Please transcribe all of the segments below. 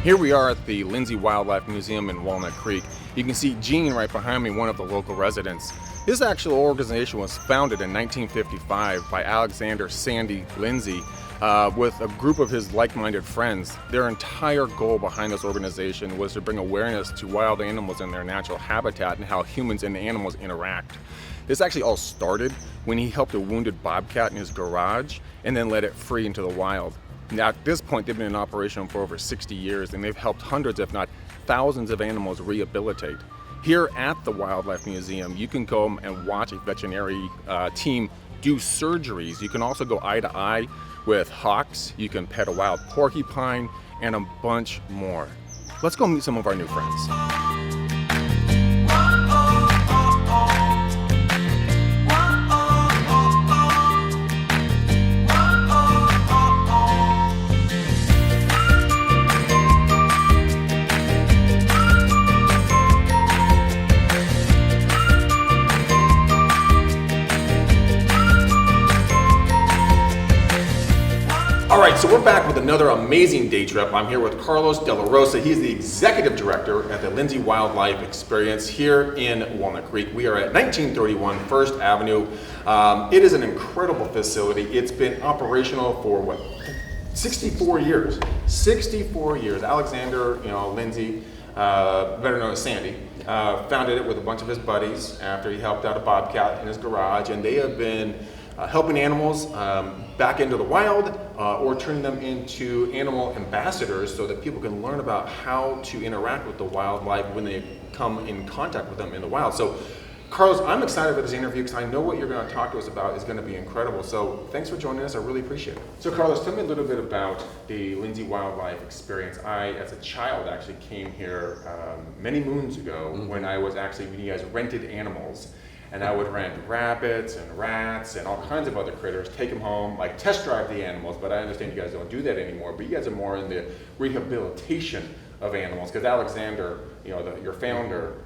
Here we are at the Lindsay Wildlife Museum in Walnut Creek. You can see Gene right behind me, one of the local residents. This actual organization was founded in 1955 by Alexander Sandy Lindsay with a group of his like-minded friends. Their entire goal behind this organization was to bring awareness to wild animals in their natural habitat and how humans and animals interact. This actually all started when he helped a wounded bobcat in his garage and then let it free into the wild. Now, at this point, they've been in operation for over 60 years, and they've helped hundreds, if not thousands, of animals rehabilitate. Here at the Wildlife Museum, you can come and watch a veterinary team do surgeries. You can also go eye to eye with hawks. You can pet a wild porcupine, and a bunch more. Let's go meet some of our new friends. All right, so we're back with another amazing day trip. I'm here with Carlos De La Rosa. He's the executive director at the Lindsay Wildlife Experience here in Walnut Creek. We are at 1931 First Avenue. It is an incredible facility. It's been operational for 64 years. 64 years. Alexander, Lindsay, better known as Sandy, founded it with a bunch of his buddies after he helped out a bobcat in his garage, and they have been helping animals back into the wild or turning them into animal ambassadors so that people can learn about how to interact with the wildlife when they come in contact with them in the wild. So, Carlos, I'm excited for this interview because I know what you're going to talk to us about is going to be incredible. So thanks for joining us. I really appreciate it. So, Carlos, tell me a little bit about the Lindsay Wildlife Experience. I, as a child, actually came here many moons ago when I was actually, when you guys rented animals. And I would rent rabbits and rats and all kinds of other critters, take them home, like test drive the animals, but I understand you guys don't do that anymore, but you guys are more in the rehabilitation of animals, because Alexander, your founder,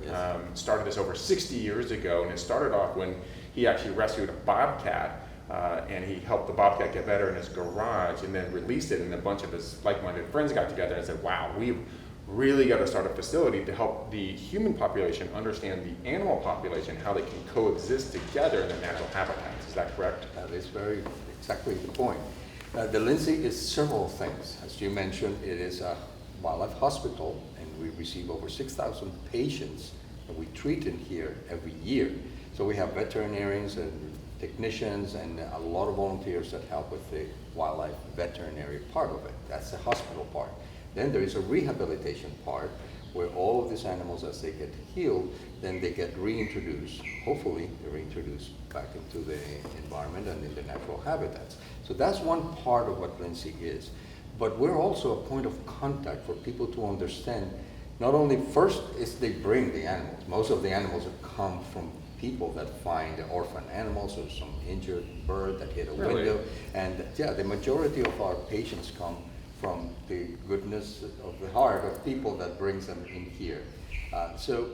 started this over 60 years ago, and it started off when he actually rescued a bobcat, and he helped the bobcat get better in his garage, and then released it, and a bunch of his like-minded friends got together and said, wow, we've really got to start a facility to help the human population understand the animal population, how they can coexist together in their natural habitats. Is that correct? That is exactly the point. The Lindsay is several things. As you mentioned, it is a wildlife hospital, and we receive over 6,000 patients that we treat in here every year. So we have veterinarians and technicians and a lot of volunteers that help with the wildlife veterinary part of it. That's the hospital part. Then there is a rehabilitation part where all of these animals, as they get healed, then they get reintroduced, hopefully they're reintroduced back into the environment and in the natural habitats. So that's one part of what Lindsay is. But we're also a point of contact for people to understand, not only first is they bring the animals. Most of the animals have come from people that find orphan animals or some injured bird that hit a window. And yeah, the majority of our patients come from the goodness of the heart of people that brings them in here. So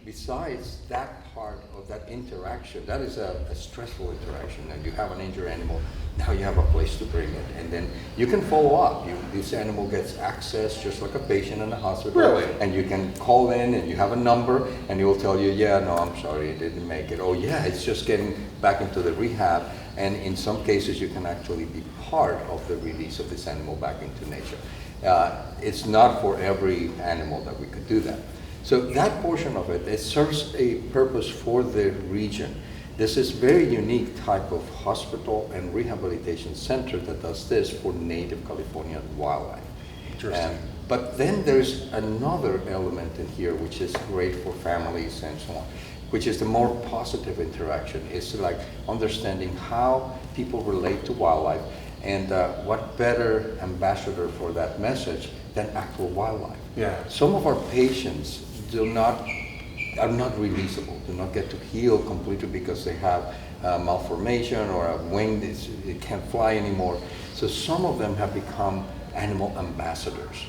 besides that part of that interaction, that is a stressful interaction, and you have an injured animal, now you have a place to bring it, and then you can follow up. This animal gets access just like a patient in a hospital. Really? And you can call in and you have a number and it will tell you, yeah, no, I'm sorry, it didn't make it. Oh yeah, it's just getting back into the rehab. And in some cases, you can actually be part of the release of this animal back into nature. It's not for every animal that we could do that. So that portion of it, it serves a purpose for the region. This is very unique type of hospital and rehabilitation center that does this for native Californian wildlife. Interesting. But then there's another element in here which is great for families and so on, which is the more positive interaction. It's like understanding how people relate to wildlife, and what better ambassador for that message than actual wildlife. Yeah. Some of our patients are not releasable, do not get to heal completely because they have malformation or a wing that can't fly anymore. So some of them have become animal ambassadors.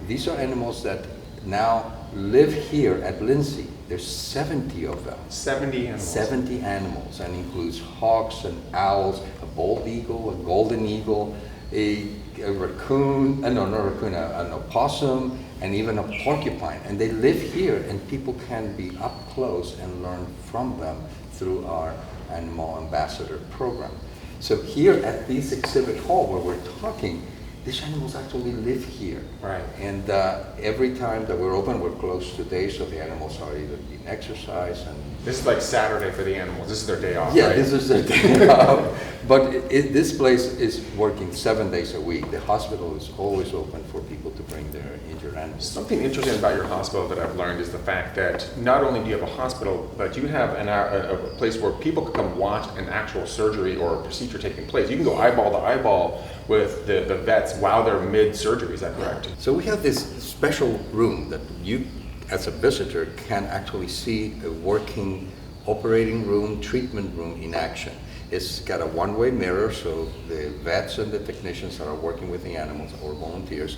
These are animals that now live here at Lindsay. There's 70 of them. 70 animals. 70 animals, and includes hawks and owls, a bald eagle, a golden eagle, a a raccoon, no, not a raccoon, an opossum, and even a porcupine. And they live here, and people can be up close and learn from them through our Animal Ambassador program. So here at this exhibit hall where we're talking, these animals actually live here. Right. And every time that we're open, we're closed today, so the animals are either being exercised and... This is like Saturday for the animals. This is their day off, Yeah, right? this is their day off. But this place is working 7 days a week. The hospital is always open for people to bring their injured animals. Something interesting about your hospital that I've learned is the fact that not only do you have a hospital, but you have a place where people can come watch an actual surgery or a procedure taking place. You can go eyeball to eyeball with the vets while they're mid-surgery, is that correct? So we have this special room that you, as a visitor, can actually see a working operating room, treatment room in action. It's got a one-way mirror, so the vets and the technicians that are working with the animals or volunteers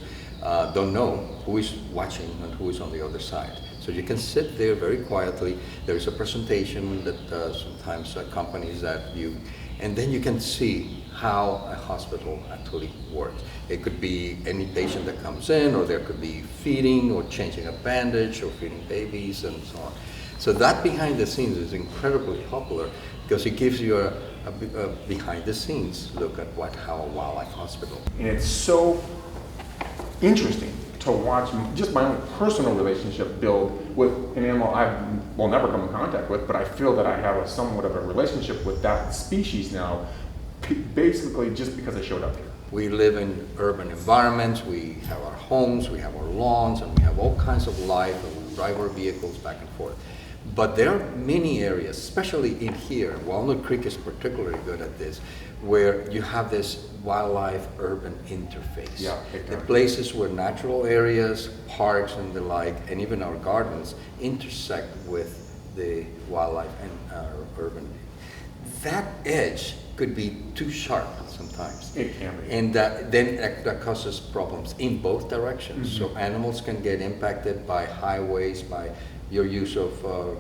don't know who is watching and who is on the other side. So you can sit there very quietly. There's a presentation that sometimes accompanies that view, and then you can see how a hospital actually works. It could be any patient that comes in, or there could be feeding or changing a bandage or feeding babies and so on. So that behind the scenes is incredibly popular because it gives you a behind the scenes look at how a wildlife hospital. And it's so interesting to watch just my own personal relationship build with an animal I will never come in contact with, but I feel that I have somewhat of a relationship with that species now, basically just because I showed up here. We live in urban environments, we have our homes, we have our lawns, and we have all kinds of life, and we drive our vehicles back and forth. But there are many areas, especially in here, Walnut Creek is particularly good at this, where you have this wildlife-urban interface. Yeah, exactly. The places where natural areas, parks and the like, and even our gardens intersect with the wildlife and urban. That edge could be too sharp sometimes. It can be. And then that causes problems in both directions. Mm-hmm. So animals can get impacted by highways, by your use of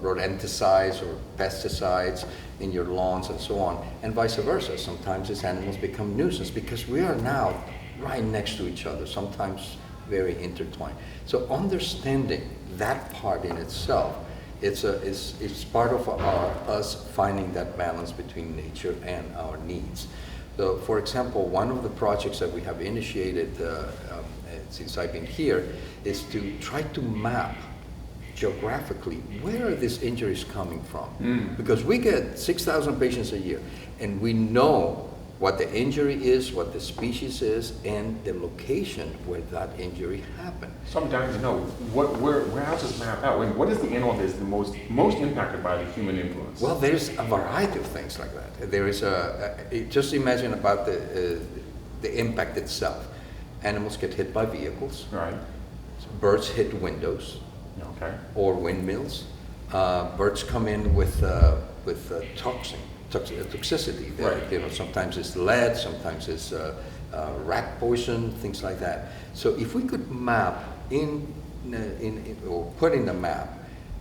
rodenticides or pesticides in your lawns and so on, and vice versa. Sometimes these animals become nuisance because we are now right next to each other, sometimes very intertwined. So understanding that part in itself, it's part of us finding that balance between nature and our needs. So, for example, one of the projects that we have initiated since I've been here is to try to map geographically where are these injuries coming from. Because we get 6,000 patients a year, and we know what the injury is, what the species is, and the location where that injury happened. Sometimes you know where else is mapped out. I mean, what is the animal that is the most impacted by the human influence? Well, there's a variety of things like that. There is just imagine about the impact itself. Animals get hit by vehicles. Right. Birds hit windows. Okay. Or windmills. Birds come in with toxicity. Right. You know, sometimes it's lead, sometimes it's rat poison, things like that. So if we could map or put in the map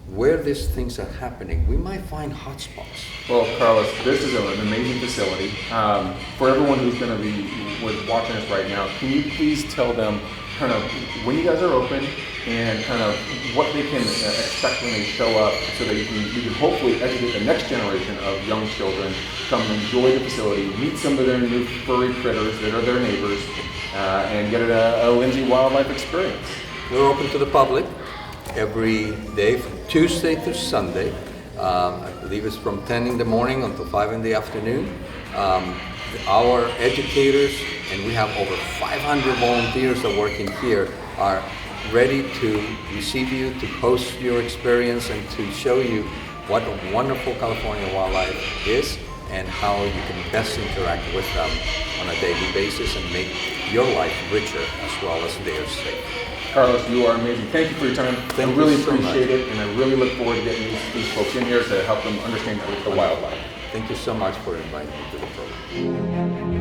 where these things are happening, we might find hotspots. Well, Carlos, this is an amazing facility. For everyone who's going to be watching us right now, can you please tell them kind of when you guys are open and kind of what they can expect when they show up, so that you can hopefully educate the next generation of young children, come and enjoy the facility, meet some of their new furry critters that are their neighbors, and get a Lindsay wildlife experience. We're open to the public every day from Tuesday to Sunday. I believe it's from 10 in the morning until 5 in the afternoon. Our educators, and we have over 500 volunteers that work in here, are ready to receive you, to host your experience, and to show you what a wonderful California wildlife is and how you can best interact with them on a daily basis and make your life richer as well as theirs safe. Carlos, you are amazing. Thank you for your time. I really appreciate it, and I really look forward to getting these folks in here to help them understand the wildlife. Thank you so much for inviting me to the program.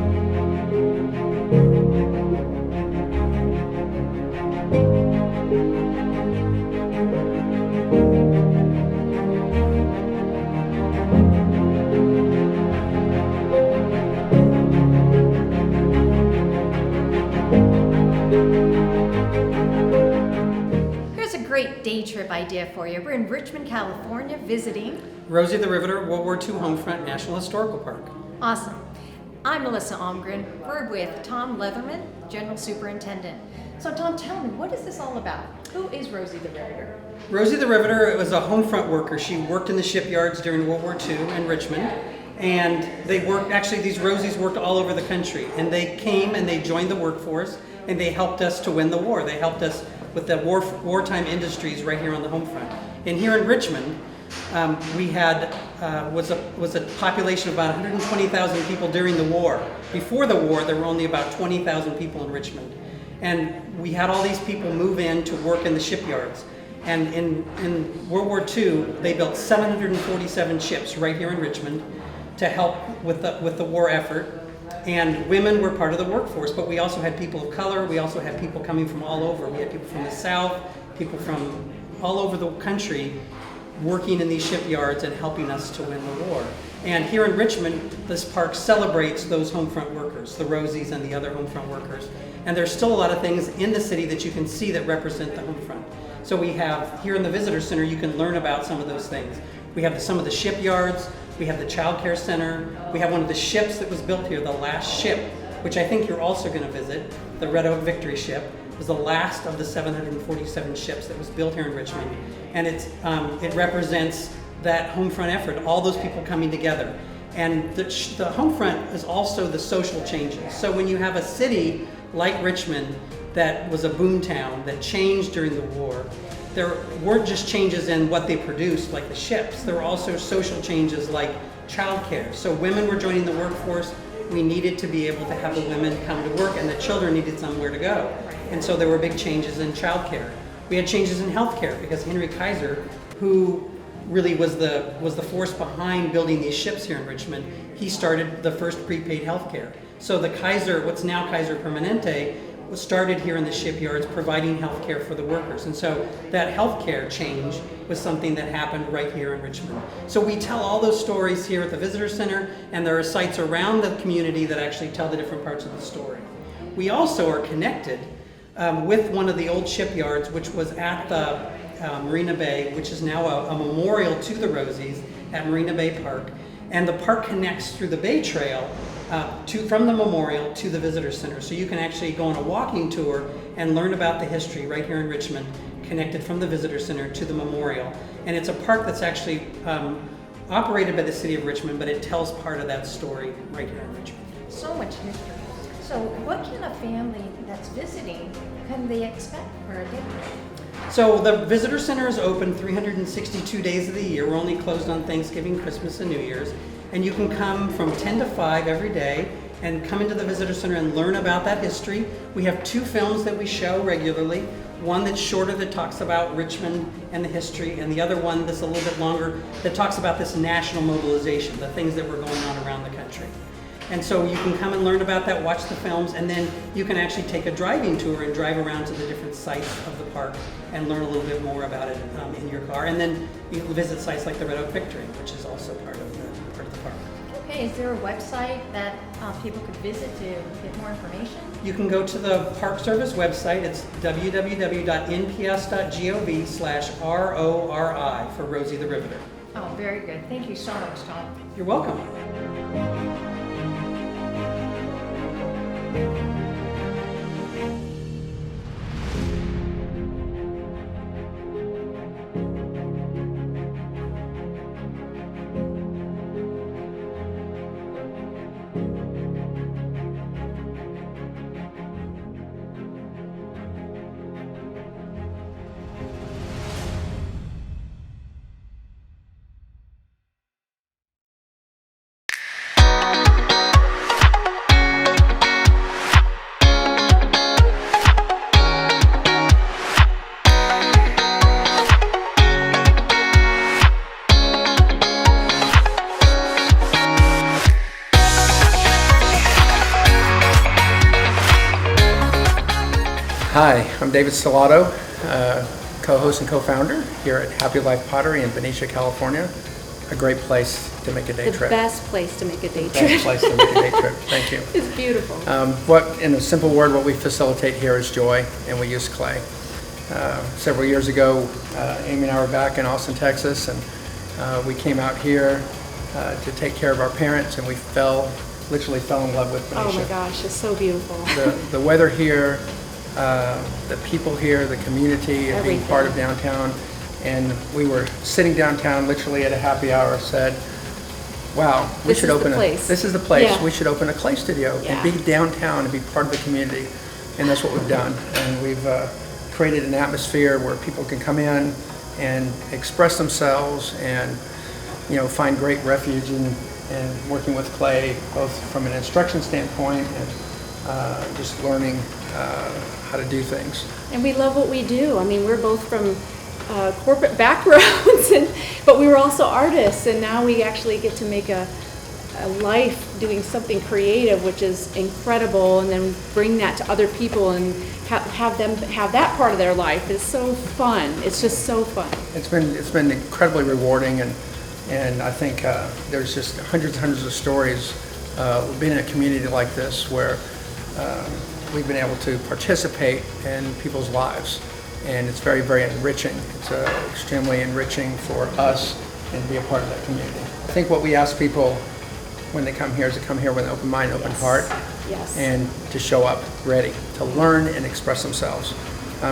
great day trip idea for you. We're in Richmond, California, visiting Rosie the Riveter, World War II Homefront National Historical Park. Awesome. I'm Melissa Almgren. We're with Tom Leatherman, General Superintendent. So Tom, tell me, what is this all about? Who is Rosie the Riveter? Rosie the Riveter was a homefront worker. She worked in the shipyards during World War II in Richmond. And they worked, actually these Rosies worked all over the country. And they came and they joined the workforce and they helped us to win the war. They helped us with the wartime industries right here on the home front. And here in Richmond, we had was a population of about 120,000 people during the war. Before the war, there were only about 20,000 people in Richmond, and we had all these people move in to work in the shipyards. And in World War II, they built 747 ships right here in Richmond to help with the war effort. And women were part of the workforce, but we also had people of color. We also had people coming from all over. We had people from the South, people from all over the country working in these shipyards and helping us to win the war. And here in Richmond, this park celebrates those homefront workers, the Rosies and the other homefront workers. And there's still a lot of things in the city that you can see that represent the homefront. So we have, here in the Visitor Center, you can learn about some of those things. We have some of the shipyards, we have the Child Care Center, we have one of the ships that was built here, the last ship, which I think you're also going to visit, the Red Oak Victory ship. It was the last of the 747 ships that was built here in Richmond. And it represents that homefront effort, all those people coming together. And the homefront is also the social changes. So when you have a city like Richmond that was a boom town that changed during the war, there weren't just changes in what they produced, like the ships. There were also social changes like childcare. So women were joining the workforce. We needed to be able to have the women come to work, and the children needed somewhere to go. And so there were big changes in childcare. We had changes in healthcare because Henry Kaiser, who really was the force behind building these ships here in Richmond, he started the first prepaid healthcare. So the Kaiser, what's now Kaiser Permanente, was started here in the shipyards providing healthcare for the workers. And so that healthcare change was something that happened right here in Richmond. So we tell all those stories here at the Visitor Center, and there are sites around the community that actually tell the different parts of the story. We also are connected with one of the old shipyards, which was at the Marina Bay, which is now a memorial to the Rosies at Marina Bay Park. And the park connects through the Bay Trail from the memorial to the Visitor Center. So you can actually go on a walking tour and learn about the history right here in Richmond, connected from the Visitor Center to the memorial. And it's a park that's actually operated by the city of Richmond, but it tells part of that story right here in Richmond. So much history. So what can a family that's visiting, can they expect for a day trip? So the Visitor Center is open 362 days of the year. We're only closed on Thanksgiving, Christmas, and New Year's. And you can come from 10 to 5 every day and come into the Visitor Center and learn about that history. We have 2 films that we show regularly. One that's shorter that talks about Richmond and the history, and the other one that's a little bit longer that talks about this national mobilization, the things that were going on around the country. And so you can come and learn about that, watch the films, and then you can actually take a driving tour and drive around to the different sites of the park and learn a little bit more about it in your car. And then you can visit sites like the Red Oak Victory, which is also part of the park. Okay, is there a website that people could visit to get more information? You can go to the Park Service website. It's www.nps.gov/RORI for Rosie the Riveter. Oh, very good. Thank you so much, Tom. You're welcome. Hi, I'm David Stellato, co-host and co-founder here at Happy Life Pottery in Benicia, California. A great place to make a day trip. The best place to make a day The trip. best place to make a day trip. Thank you. It's beautiful. In a simple word, what we facilitate here is joy, and we use clay. Several years ago, Amy and I were back in Austin, Texas, and we came out here to take care of our parents, and we literally fell in love with Benicia. Oh my gosh, it's so beautiful. The weather here, the people here, the community, and being Everything. part of downtown. And we were sitting downtown literally at a happy hour, said, wow, we This should is the open place. this is the place. Yeah. We should open a clay studio Yeah. and be downtown and be part of the community. And that's what we've done. And we've created an atmosphere where people can come in and express themselves and, you know, find great refuge in working with clay, both from an instruction standpoint and just learning how to do things. And we love what we do. I mean, we're both from corporate backgrounds, but we were also artists, and now we actually get to make a life doing something creative, which is incredible, and then bring that to other people and have them have that part of their life. It's so fun. It's just so fun. It's been incredibly rewarding, and I think there's just hundreds and hundreds of stories. We've been in a community like this where we've been able to participate in people's lives, and it's very, very enriching. It's extremely enriching for us and to be a part of that community. I think what we ask people when they come here is to come here with an open mind, open heart, Yes. and to show up ready to learn and express themselves.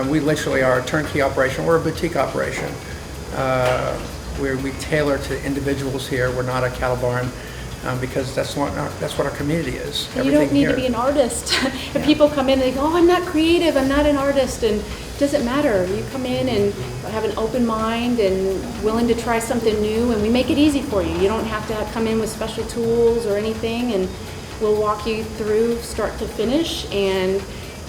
We literally are a turnkey operation. We're a boutique operation. We tailor to individuals here. We're not a cattle barn because that's what our community is. You don't need to be an artist. If people come in and they go, oh, I'm not creative, I'm not an artist, and it doesn't matter. You come in and have an open mind and willing to try something new, and we make it easy for you. You don't have to come in with special tools or anything, and we'll walk you through start to finish. And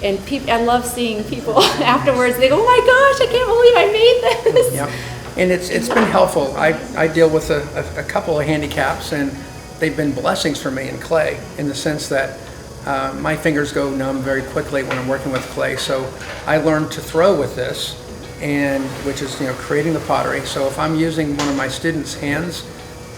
I love seeing people afterwards. They go, oh my gosh, I can't believe I made this. Yep. And it's been helpful. I deal with a couple of handicaps, and they've been blessings for me in clay in the sense that my fingers go numb very quickly when I'm working with clay. So I learned to throw with this, and which is creating the pottery. So if I'm using one of my students' hands,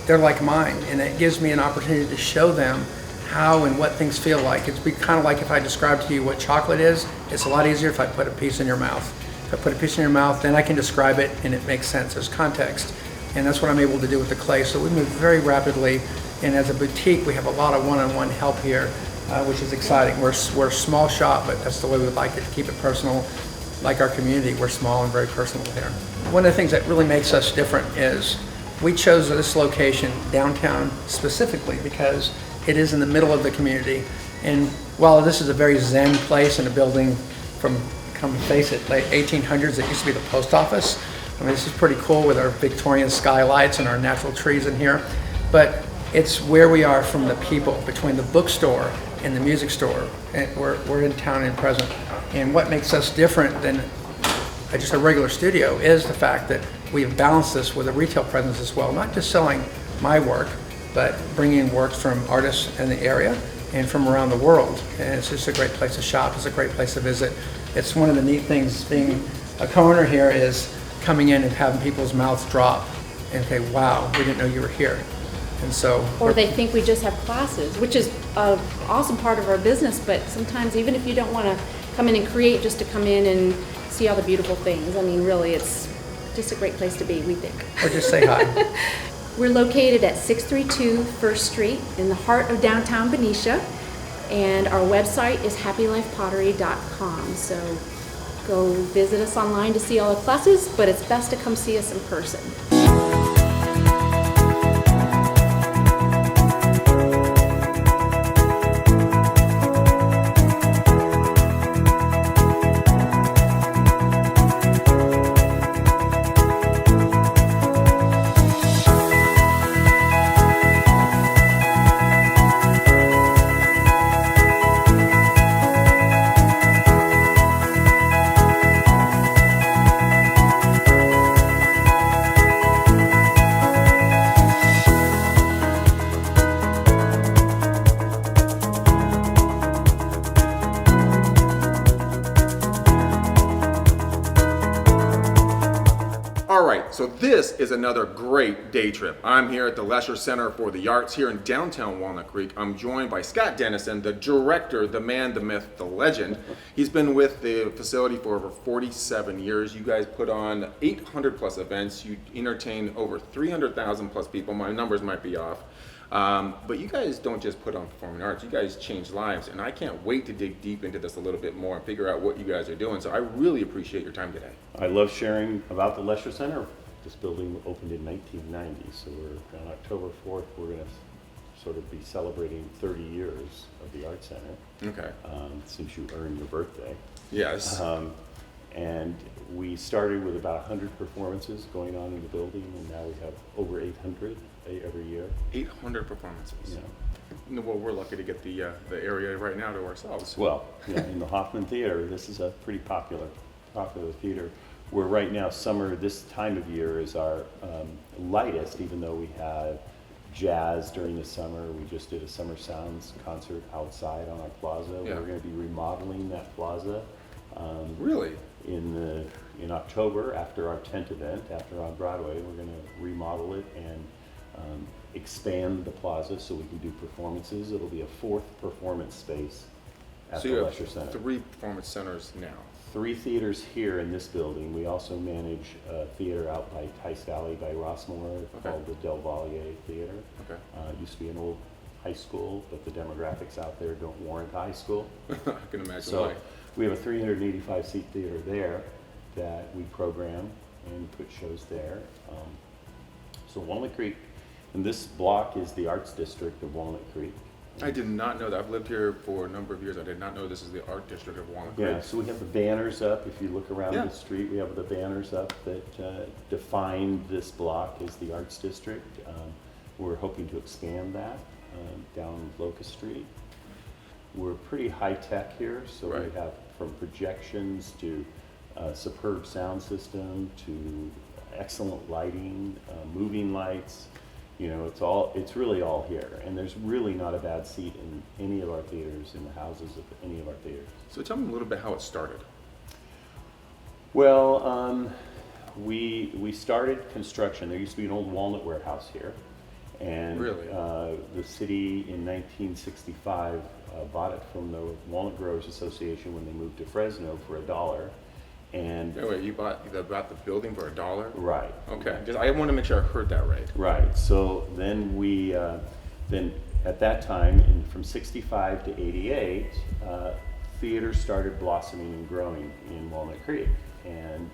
they're like mine, and it gives me an opportunity to show them how and what things feel like. It's kind of like if I describe to you what chocolate is, it's a lot easier if I put a piece in your mouth. If I put a piece in your mouth, then I can describe it and it makes sense. There's context. And that's what I'm able to do with the clay. So we move very rapidly. And as a boutique, we have a lot of one-on-one help here, which is exciting. We're a small shop, but that's the way we like it, to keep it personal. Like our community, we're small and very personal here. One of the things that really makes us different is we chose this location downtown specifically because it is in the middle of the community. And while this is a very zen place and a building from, come face it, late 1800s, it used to be the post office. I mean, this is pretty cool with our Victorian skylights and our natural trees in here. But it's where we are from the people, between the bookstore and the music store. And we're in town and present. And what makes us different than just a regular studio is the fact that we have balanced this with a retail presence as well. Not just selling my work, but bringing work from artists in the area and from around the world. And it's just a great place to shop. It's a great place to visit. It's one of the neat things being a co-owner here is coming in and having people's mouths drop and say, wow, we didn't know you were here. And so, Or they think we just have classes, which is an awesome part of our business, but sometimes even if you don't want to come in and create, just to come in and see all the beautiful things. I mean, really, it's just a great place to be, we think. or just say hi. We're located at 632 First Street in the heart of downtown Benicia, and our website is happylifepottery.com. So go visit us online to see all the classes, but it's best to come see us in person. All right, so this is another great day trip. I'm here at the Lesher Center for the Arts here in downtown Walnut Creek. I'm joined by Scott Dennison, the director, the man, the myth, the legend. He's been with the facility for over 47 years. You guys put on 800 plus events. You entertain over 300,000 plus people. My numbers might be off. But you guys don't just put on performing arts, you guys change lives, and I can't wait to dig deep into this a little bit more and figure out what you guys are doing. So I really appreciate your time today. I love sharing about the Lesher Center. This building opened in 1990, so we're on October 4th, we're going to sort of be celebrating 30 years of the Art Center. Okay. Since you earned your birthday. Yes. And we started with about 100 performances going on in the building, and now we have over 800 every year. 800 performances. Yeah. Well, we're lucky to get the area right now to ourselves. Well, yeah, in the Hoffman Theater, this is a pretty popular theater. Where right now, summer, this time of year is our lightest, even though we have jazz during the summer. We just did a Summer Sounds concert outside on our plaza. Yeah. We're going to be remodeling that plaza. Really? In October, after our tent event, after on Broadway, we're going to remodel it and expand the plaza so we can do performances. It'll be a fourth performance space at So the you Lesher have Center. 3 performance centers now. 3 theaters here in this building. We also manage a theater out by Tice Valley by Rossmore called the Del Valle Theater. Okay. Used to be an old high school, but the demographics out there don't warrant high school. I can imagine So why. we have a 385-seat theater there that we program and put shows there. So Walnut Creek, and this block is the Arts District of Walnut Creek. I did not know that. I've lived here for a number of years. I did not know this is the art district of Walnut Creek. Yeah, so we have the banners up. If you look around Yeah. the street, we have the banners up that define this block as the Arts District. We're hoping to expand that down Locust Street. We're pretty high tech here, so Right. we have from projections to superb sound system to excellent lighting, moving lights. You know, it's really all here, and there's really not a bad seat in any of our theaters, in the houses of any of our theaters. So tell me a little bit how it started. Well, we started construction. There used to be an old walnut warehouse here, and Really? The city in 1965 bought it from the Walnut Growers Association when they moved to Fresno for $1. And Wait, you bought the building for $1? right. Okay, I want to make sure I heard that right. Right. So then we, then at that time, from 65 to 88, theater started blossoming and growing in Walnut Creek. And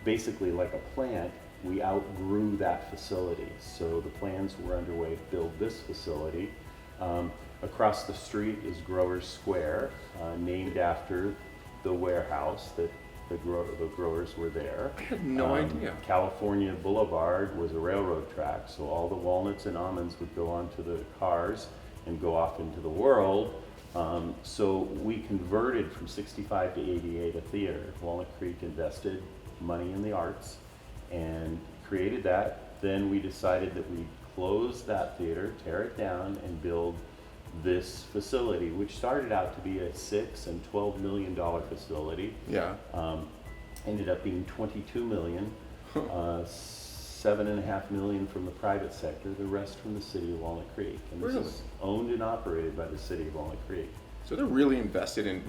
basically like a plant, we outgrew that facility. So the plans were underway to build this facility. Across the street is Growers Square, named after the warehouse that the growers were there. I had no idea. California Boulevard was a railroad track, so all the walnuts and almonds would go onto the cars and go off into the world. So we converted from 65 to 88 a theater. Walnut Creek invested money in the arts and created that. Then we decided that we'd close that theater, tear it down, and build this facility, which started out to be a $6 and $12 million facility. Yeah. Ended up being 22 million, $7.5 million from the private sector, the rest from the city of Walnut Creek. And this Really? is owned and operated by the city of Walnut Creek. So they're really invested in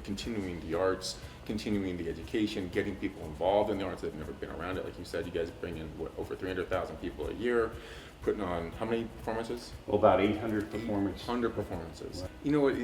continuing the arts, continuing the education, getting people involved in the arts that have never been around it. Like you said, you guys bring in over 300,000 people a year, putting on how many performances? Well, about 800 performers. 100 performances. You know what?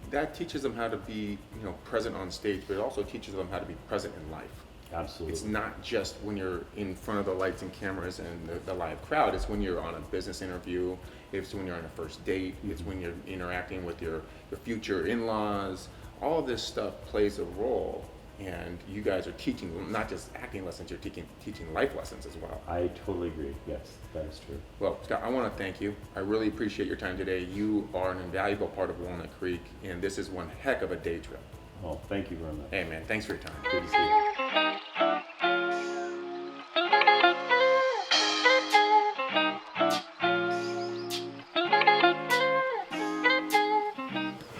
That teaches them how to be, present on stage, but it also teaches them how to be present in life. Absolutely. It's not just when you're in front of the lights and cameras and the live crowd. It's when you're on a business interview. It's when you're on a first date. It's when you're interacting with your future in-laws. All of this stuff plays a role. And you guys are teaching not just acting lessons, you're teaching life lessons as well. I totally agree. Yes, that is true. Well, Scott, I want to thank you. I really appreciate your time today. You are an invaluable part of Walnut Creek, and this is one heck of a day trip. Oh, thank you very much. Hey, man, thanks for your time. Good to see you.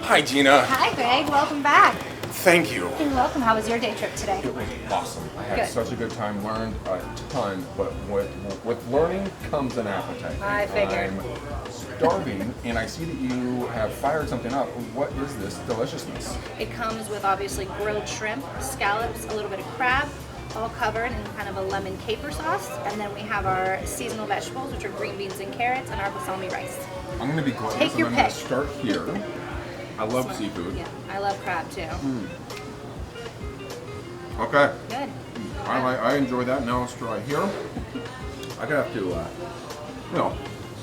Hi, Gina. Hi, Greg. Welcome back. Thank you. You're welcome. How was your day trip today? It was awesome. I had Good. such a good time, learned a ton, but with learning comes an appetite. I figured. I'm starving, and I see that you have fired something up. What is this deliciousness? It comes with obviously grilled shrimp, scallops, a little bit of crab, all covered in kind of a lemon caper sauce. And then we have our seasonal vegetables, which are green beans and carrots, and our balsamic rice. I'm going to be gluttonous, Take and your I'm going pick. to start here. I love seafood. Yeah, I love crab too. Okay. Good. I enjoy that. Now let's try here. I gotta have to,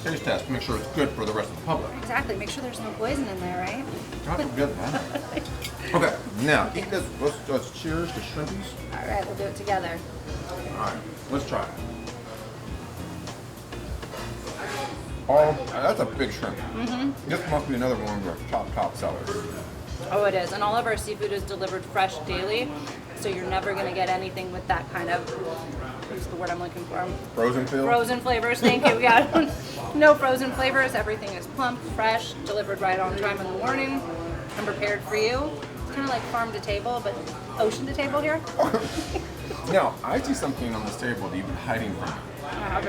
taste test, make sure it's good for the rest of the public. Exactly. Make sure there's no poison in there, right? That's good, man. Okay, now eat this. Let's cheers to shrimpies. All right, we'll do it together. All right, let's try it. Oh, that's a big shrimp. This must be another one of our top sellers. Oh, it is. And all of our seafood is delivered fresh daily, so you're never going to get anything with that kind of, what's the word I'm looking for? Frozen feel? Frozen flavors, thank you. Yeah, no frozen flavors. Everything is plump, fresh, delivered right on time in the morning, and prepared for you. It's kind of like farm to table, but ocean to table here. Now, I see something on this table that you've been hiding from me.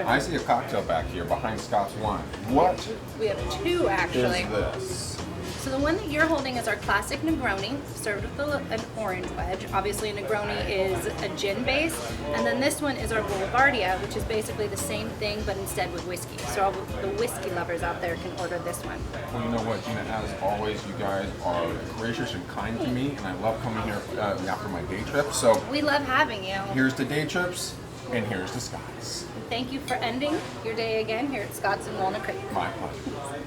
I see a cocktail back here behind Scott's wine. What We have two, actually. is this? So the one that you're holding is our classic Negroni, served with an orange wedge. Obviously, a Negroni is a gin base. And then this one is our Boulevardia, which is basically the same thing, but instead with whiskey. So all the whiskey lovers out there can order this one. Well, you know what, Gina, as always, you guys are gracious and kind to me, and I love coming here after my day trip. So We love having you. here's the day trips, and here's the Scott's. Thank you for ending your day again here at Scott's in Walnut Creek. My pleasure.